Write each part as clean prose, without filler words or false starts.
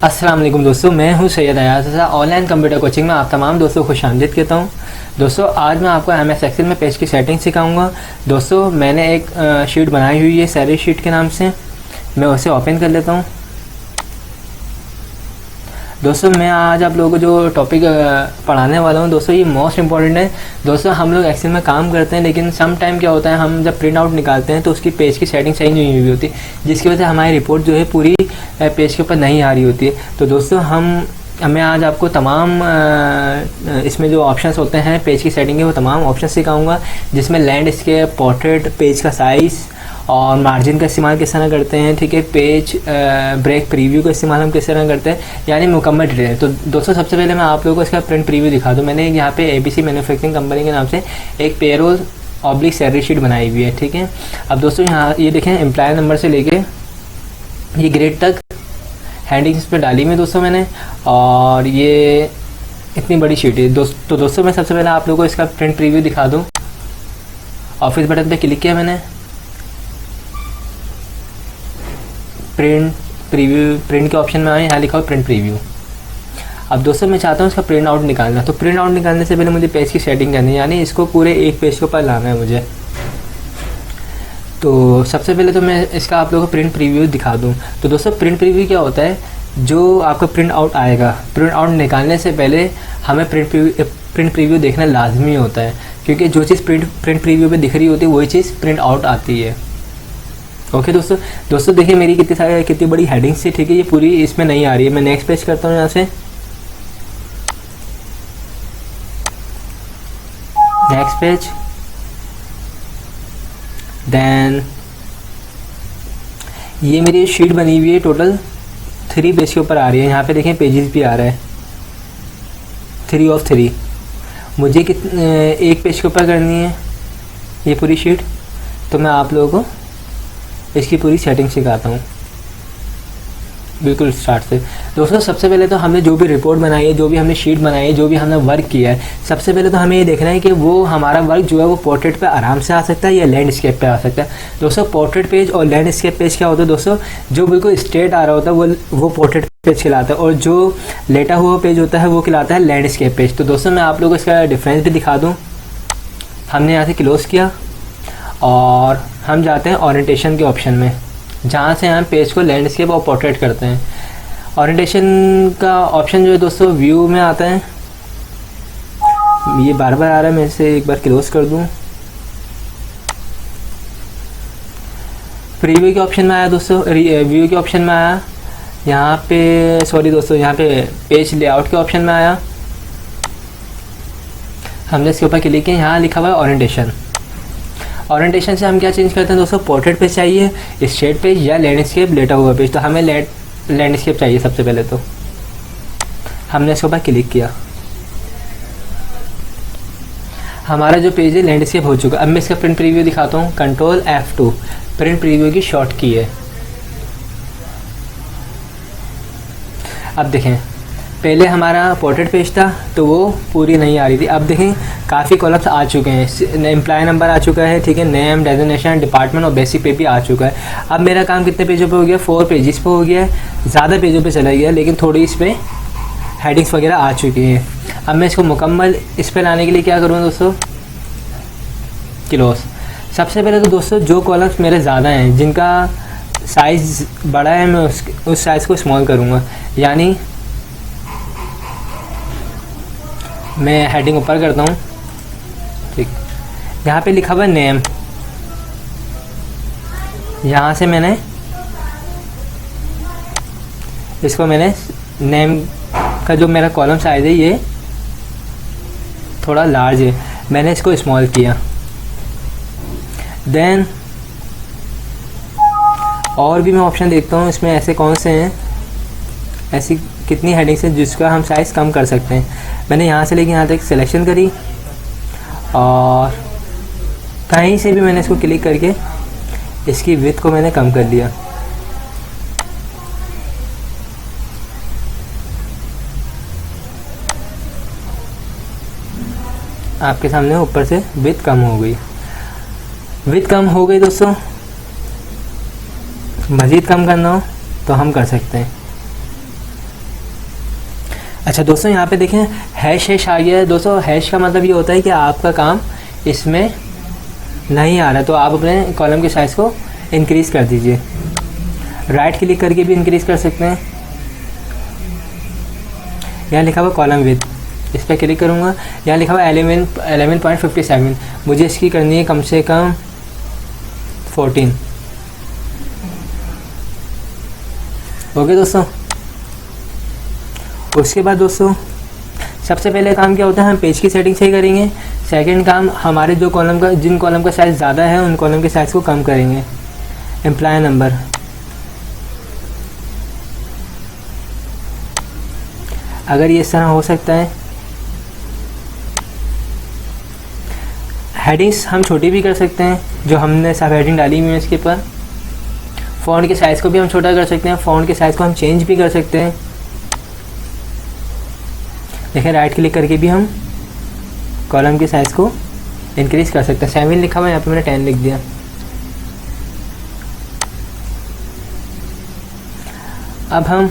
अस्सलाम वालेकुम दोस्तों, मैं हूं सैयद अयाज रज़ा। ऑनलाइन कंप्यूटर कोचिंग में आप तमाम दोस्तों को खुशामदीद कहता हूं। दोस्तों आज मैं आपको एमएस एक्सेल में पेज की सेटिंग सिखाऊंगा। दोस्तों मैंने एक शीट बनाई हुई है सैलरी शीट के नाम से, मैं उसे ओपन कर लेता हूं। दोस्तों मैं आज आप लोगों को जो टॉपिक पढ़ाने वाला हूं दोस्तों, ये मोस्ट इंपॉर्टेंट है। दोस्तों हम लोग एक्सेल में काम करते हैं, लेकिन सम टाइम क्या होता है, हम जब प्रिंट आउट निकालते हैं तो उसकी पेज की सेटिंग सही नहीं हुई होती, जिसकी वजह से हमारी रिपोर्ट जो है पूरी पेज के ऊपर नहीं आ रही होती है। तो दोस्तों मैं आज आपको तमाम इसमें जो ऑप्शंस होते हैं पेज की सेटिंग के, वो तमाम ऑप्शन सिखाऊंगा, जिसमें लैंडस्केप, पोर्ट्रेट, पेज का साइज़ और मार्जिन का इस्तेमाल किस तरह करते हैं, ठीक है, पेज ब्रेक प्रीव्यू का इस्तेमाल हम किस तरह करते हैं, यानी मुकम्मल डिटेल। तो दोस्तों सबसे पहले मैं आप लोगों को इसका प्रिंट प्रीव्यू दिखा दूँ। मैंने यहाँ पे ABC मैन्युफैक्चरिंग कंपनी के नाम से एक पेरोल ऑब्लिक सैलरी शीट बनाई हुई है, ठीक है। अब दोस्तों यहाँ ये देखें, एम्प्लॉय नंबर से लेके ये ग्रेड तक हैडिंग्स पे डाली हुई दोस्तों मैंने, और ये इतनी बड़ी शीट है तो दोस्तों मैं सबसे पहले आप लोगों को इसका प्रिंट प्रीव्यू दिखा दूँ। ऑफिस बटन पे क्लिक किया मैंने, प्रिंट प्रीव्यू, प्रिंट के ऑप्शन में आए, यहाँ लिखा हो प्रिंट प्रीव्यू। अब दोस्तों मैं चाहता हूँ इसका प्रिंट आउट निकालना, तो प्रिंट आउट निकालने से पहले मुझे पेज की सेटिंग करनी है, यानी इसको पूरे एक पेज के ऊपर लाना है मुझे। तो सबसे पहले तो मैं इसका आप लोगों को प्रिंट प्रीव्यू दिखा दूँ। तो दोस्तों प्रिंट प्रीव्यू क्या होता है, जो आपका प्रिंट आउट आएगा, प्रिंट आउट निकालने से पहले हमें प्रिंट प्रीव्यू देखना लाजमी होता है, क्योंकि जो चीज़ प्रिंट प्रीव्यू पे दिख रही होती है वही चीज़ प्रिंट आउट आती है। ओके दोस्तों देखिए मेरी कितनी बड़ी हेडिंग से, ठीक है, ये पूरी इसमें नहीं आ रही है। मैं नेक्स्ट पेज करता हूँ यहाँ से, नेक्स्ट पेज, देन ये मेरी शीट बनी हुई है टोटल 3 पेज के ऊपर आ रही है। यहाँ पे देखें पेजेस भी आ रहा है 3 of 3। मुझे एक पेज के ऊपर करनी है ये पूरी शीट, तो मैं आप लोगों को इसकी पूरी सेटिंग सिखाता हूँ बिल्कुल स्टार्ट से। दोस्तों सबसे पहले तो हमने जो भी रिपोर्ट बनाई है, जो भी हमने शीट बनाई है, जो भी हमने वर्क किया है, सबसे पहले तो हमें ये देखना है कि वो हमारा वर्क जो है वो पोर्ट्रेट पे आराम से आ सकता है या लैंडस्केप पे आ सकता है। दोस्तों पोर्ट्रेट पेज और लैंडस्केप पेज क्या होता है दोस्तों, जो बिल्कुल स्ट्रेट आ रहा होता है वो पोर्ट्रेट पेज कहलाता है, और जो लेटा हुआ पेज होता है वो कहलाता है लैंडस्केप पेज। तो दोस्तों मैं आप लोगों को इसका डिफरेंस भी दिखा दूँ। हमने यहाँ से क्लोज़ किया और हम जाते हैं ओरिएंटेशन के ऑप्शन में, जहाँ से हम पेज को लैंडस्केप और पोर्ट्रेट करते हैं। ओरिएंटेशन का ऑप्शन जो है दोस्तों व्यू में आता है, ये बार बार आ रहा है, मैं इसे एक बार क्लोज कर दूँ। प्रीव्यू के ऑप्शन में आया दोस्तों, व्यू के ऑप्शन में आया, यहाँ पे सॉरी दोस्तों, यहाँ पे पेज लेआउट के ऑप्शन में आया। हमने इसके ऊपर क्लिक किया, यहाँ लिखा हुआ है ओरिएंटेशन। ओरिएंटेशन से हम क्या चेंज करते हैं दोस्तों, पोर्ट्रेट पेज चाहिए, स्ट्रेट पेज या लैंडस्केप लेटा हुआ पेज। तो हमें लैंडस्केप चाहिए सबसे पहले, तो हमने इसके ऊपर क्लिक किया, हमारा जो पेज है लैंडस्केप हो चुका। अब मैं इसका प्रिंट प्रीव्यू दिखाता हूँ। कंट्रोल F2 प्रिंट प्रीव्यू की शॉर्ट की है। अब देखें, पहले हमारा पोर्ट्रेट पेज था तो वो पूरी नहीं आ रही थी। अब देखें काफ़ी कॉलम्स आ चुके हैं, एम्प्लॉय नंबर आ चुका है, ठीक है, नेम, डेजिग्नेशन, डिपार्टमेंट और बेसिक पे भी आ चुका है। अब मेरा काम कितने पेजों पे हो गया, 4 पेजेस पे हो गया है, ज़्यादा पेजों पे चला गया, लेकिन थोड़ी इस पर हेडिंग्स वगैरह आ चुकी हैं। अब मैं इसको मुकम्मल इस पर लाने के लिए क्या करूँ दोस्तों, क्लोज। सबसे पहले तो दोस्तों जो कॉलम्स मेरे ज़्यादा हैं, जिनका साइज़ बड़ा है, मैं उस साइज़ को स्मॉल करूँगा, यानी मैं हेडिंग ऊपर करता हूँ, ठीक। यहाँ पे लिखा हुआ है नेम, यहाँ से मैंने इसको नेम का जो मेरा कॉलम साइज है ये थोड़ा लार्ज है, मैंने इसको स्मॉल किया। देन और भी मैं ऑप्शन देखता हूँ इसमें ऐसे कौन से हैं, ऐसी कितनी हेडिंग्स हैं जिसका हम साइज़ कम कर सकते हैं। मैंने यहाँ से लेके यहाँ तक सिलेक्शन करी, और कहीं से भी मैंने इसको क्लिक करके इसकी विड्थ को मैंने कम कर लिया। आपके सामने ऊपर से विड्थ कम हो गई। विड्थ कम हो गई दोस्तों, मज़ीद कम करना हो तो हम कर सकते हैं। अच्छा दोस्तों, यहाँ पे देखें हैश आ गया है। दोस्तों हैश का मतलब ये होता है कि आपका काम इसमें नहीं आ रहा, तो आप अपने कॉलम के साइज़ को इंक्रीज़ कर दीजिए। राइट क्लिक करके भी इंक्रीज़ कर सकते हैं। यहाँ लिखा हुआ कॉलम विथ, इस पर क्लिक करूँगा। यहाँ लिखा हुआ 11.57, मुझे इसकी करनी है कम से कम 14। ओके दोस्तों, उसके बाद दोस्तों सबसे पहले काम क्या होता है, हम पेज की सेटिंग सही करेंगे। सेकंड काम, हमारे जो कॉलम का जिन कॉलम का साइज़ ज़्यादा है उन कॉलम के साइज़ को कम करेंगे। एम्प्लॉय नंबर, अगर ये इस तरह हो सकता है। हेडिंग्स हम छोटी भी कर सकते हैं, जो हमने सब हेडिंग डाली हुई है इसके ऊपर। फ़ॉन्ट के साइज़ को भी हम छोटा कर सकते हैं, फ़ॉन्ट के साइज़ को हम चेंज भी कर सकते हैं। देखिए राइट क्लिक करके भी हम कॉलम के साइज़ को इंक्रीज़ कर सकते हैं। 7 लिखा हुआ है, यहाँ पे मैंने 10 लिख दिया। अब हम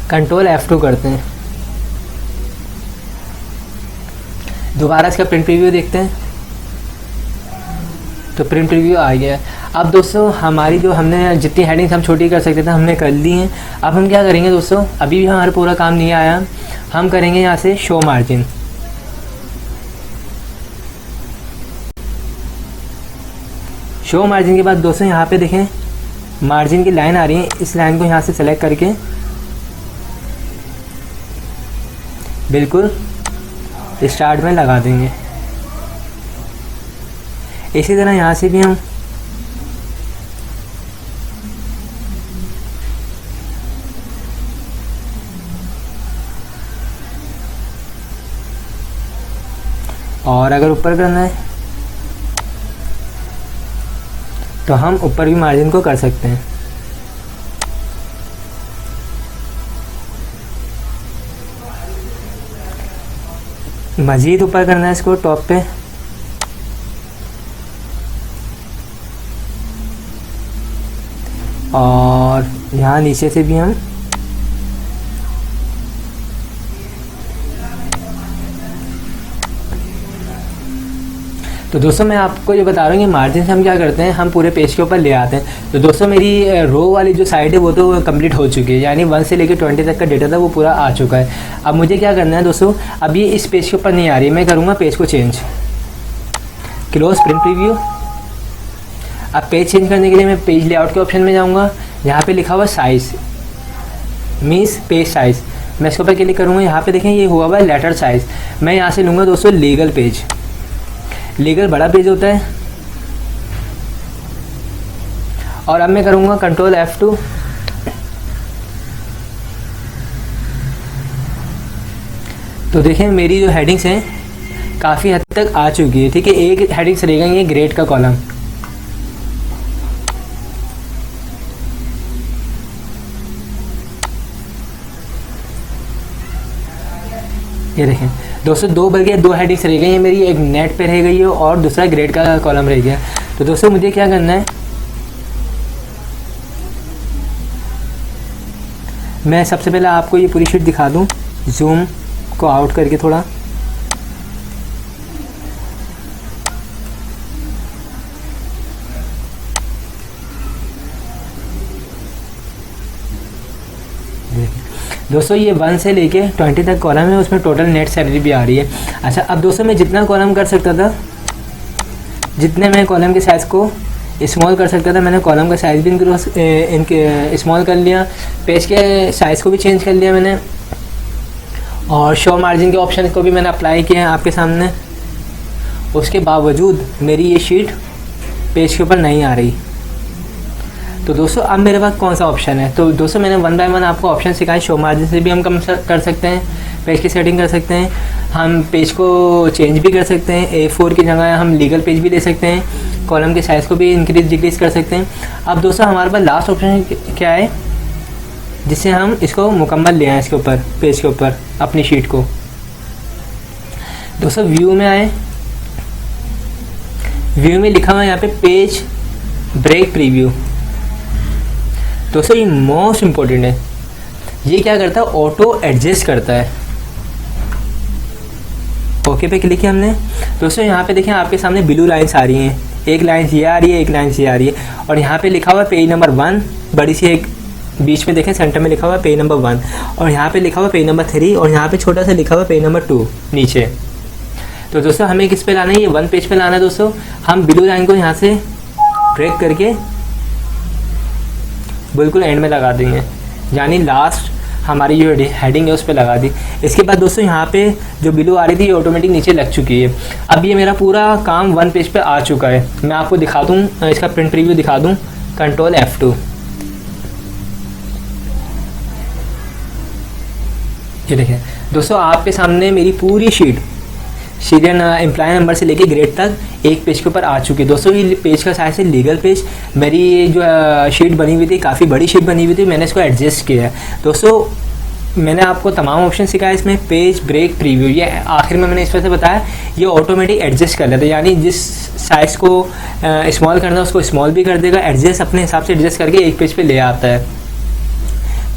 कंट्रोल F2 करते हैं। दोबारा इसका प्रिंट प्रीव्यू देखते हैं, तो प्रिंट प्रीव्यू आ गया है। अब दोस्तों हमारी जो हमने जितनी हेडिंग्स हम छोटी कर सकते थे हमने कर ली हैं। अब हम क्या करेंगे दोस्तों, अभी भी हमारा पूरा काम नहीं आया, हम करेंगे यहाँ से शो मार्जिन। शो मार्जिन के बाद दोस्तों यहाँ पे देखें मार्जिन की लाइन आ रही है, इस लाइन को यहाँ से सेलेक्ट करके बिल्कुल स्टार्ट में लगा देंगे। इसी तरह यहाँ से भी हम और अगर ऊपर करना है तो हम ऊपर भी मार्जिन को कर सकते हैं। मज़ीद ऊपर करना है इसको टॉप पे, और यहाँ नीचे से भी हम तो दोस्तों मैं आपको ये बता रहा हूँ कि मार्जिन से हम क्या करते हैं, हम पूरे पेज के ऊपर ले आते हैं। तो दोस्तों मेरी रो वाली जो साइड है वो तो कंप्लीट हो चुकी है, यानी 1 से लेकर 20 तक का डेटा था वो पूरा आ चुका है। अब मुझे क्या करना है दोस्तों, अब ये इस पेज के ऊपर नहीं आ रही है, मैं करूँगा पेज को चेंज। Close print preview. अब पेज चेंज करने के लिए मैं पेज लेआउट के ऑप्शन में जाऊँगा, यहाँ पर लिखा हुआ साइज़ मीन्स पेज साइज़, मैं इसके ऊपर क्लिक करूँगा। यहाँ पर देखें ये हुआ हुआ है लेटर साइज़, मैं यहाँ से लूँगा दोस्तों लीगल पेज। लीगल बड़ा पेज होता है। और अब मैं करूँगा कंट्रोल F2। तो देखें मेरी जो हेडिंग्स हैं काफ़ी हद तक आ चुकी है। ठीक है, एक हेडिंग्स रह गई है ग्रेड का कॉलम। ये देखें दोस्तों बल्कि दो हेडिंग्स रह गई हैं मेरी, एक नेट पे रह गई है और दूसरा ग्रेड का कॉलम रह गया। तो दोस्तों मुझे क्या करना है, मैं सबसे पहले आपको ये पूरी शीट दिखा दूं, जूम को आउट करके थोड़ा। दोस्तों ये 1 से लेके 20 तक कॉलम है, उसमें टोटल नेट सैलरी भी आ रही है। अच्छा अब दोस्तों मैं जितना कॉलम कर सकता था, जितने मैं कॉलम के साइज़ को स्मॉल कर सकता था, मैंने कॉलम का साइज़ भी इनके स्मॉल कर लिया, पेज के साइज़ को भी चेंज कर लिया मैंने, और शो मार्जिन के ऑप्शन को भी मैंने अप्लाई किया है आपके सामने। उसके बावजूद मेरी ये शीट पेज के ऊपर नहीं आ रही। तो दोस्तों अब मेरे पास कौन सा ऑप्शन है, तो दोस्तों मैंने 1 बाय 1 आपको ऑप्शन सिखाए। शो मार्जिन से भी हम कम कर सकते हैं, पेज की सेटिंग कर सकते हैं, हम पेज को चेंज भी कर सकते हैं, A4 की जगह हम लीगल पेज भी दे सकते हैं, कॉलम के साइज़ को भी इंक्रीज डिक्रीज कर सकते हैं। अब दोस्तों हमारे पास लास्ट ऑप्शन क्या है, जिससे हम इसको मुकम्मल ले आएँ इसके ऊपर, पेज के ऊपर अपनी शीट को। दोस्तों व्यू में आए, व्यू में लिखा हुआ है यहाँ पे पेज ब्रेक प्रीव्यू। दोस्तों ये मोस्ट इम्पोर्टेंट है। ये क्या करता है, ऑटो एडजस्ट करता है। ओके पे क्लिक किया हमने। दोस्तों यहाँ पे देखें आपके सामने ब्लू लाइन्स आ रही हैं, एक लाइन ये आ रही है, एक लाइन ये आ रही है, और यहाँ पे लिखा हुआ है पेज नंबर 1, बड़ी सी एक बीच में देखें सेंटर में लिखा हुआ है पेज नंबर 1, और यहाँ पे लिखा हुआ पेज नंबर 3, और यहाँ पे छोटा सा लिखा हुआ पेज नंबर 2 नीचे। तो दोस्तों हमें किस पे लाना है, ये 1 पेज पे लाना है। दोस्तों हम ब्लू लाइन को यहाँ से ड्रैग करके बिल्कुल एंड में लगा देंगे, यानी लास्ट हमारी जो हेडिंग है उस पर लगा दी। इसके बाद दोस्तों यहाँ पे जो ब्लू आ रही थी ये ऑटोमेटिक नीचे लग चुकी है। अब ये मेरा पूरा काम 1 पेज पे आ चुका है। मैं आपको दिखा दूँ, इसका प्रिंट प्रीव्यू दिखा दूँ, कंट्रोल F2। ये देखें दोस्तों आपके सामने मेरी पूरी शीट एम्प्लॉय नंबर से लेके ग्रेड तक एक पेज के ऊपर आ चुकी है। दोस्तों ये पेज का साइज है लीगल पेज। मेरी जो शीट बनी हुई थी काफ़ी बड़ी शीट बनी हुई थी, मैंने इसको एडजस्ट किया है। दोस्तों मैंने आपको तमाम ऑप्शन सिखाया इसमें, पेज, ब्रेक, प्रीव्यू, ये आखिर में मैंने इस वजह से बताया ये ऑटोमेटिक एडजस्ट कर लेता है, यानी जिस साइज़ को स्मॉल करना है उसको स्मॉल भी कर देगा, एडजस्ट अपने हिसाब से एडजस्ट करके एक पेज पे ले आता है।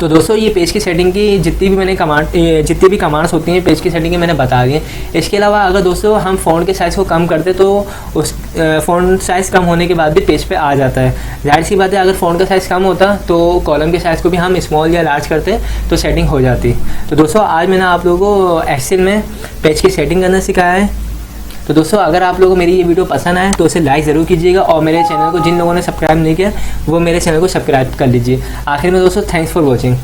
तो दोस्तों ये पेज की सेटिंग की जितनी भी कमांड्स होती हैं पेज की सेटिंग की मैंने बता दी है। इसके अलावा अगर दोस्तों हम फ़ॉन्ट के साइज़ को कम करते तो उस फ़ॉन्ट साइज़ कम होने के बाद भी पेज पे आ जाता है। जाहिर सी बात है अगर फ़ॉन्ट का साइज़ कम होता तो कॉलम के साइज़ को भी हम स्मॉल या लार्ज करते तो सेटिंग हो जाती। तो दोस्तों आज मैंने आप लोगों को एक्सेल में पेज की सेटिंग करना सिखाया है। तो दोस्तों अगर आप लोगों को मेरी ये वीडियो पसंद आए तो उसे लाइक ज़रूर कीजिएगा, और मेरे चैनल को जिन लोगों ने सब्सक्राइब नहीं किया वो मेरे चैनल को सब्सक्राइब कर लीजिए। आखिर में दोस्तों थैंक्स फॉर वॉचिंग।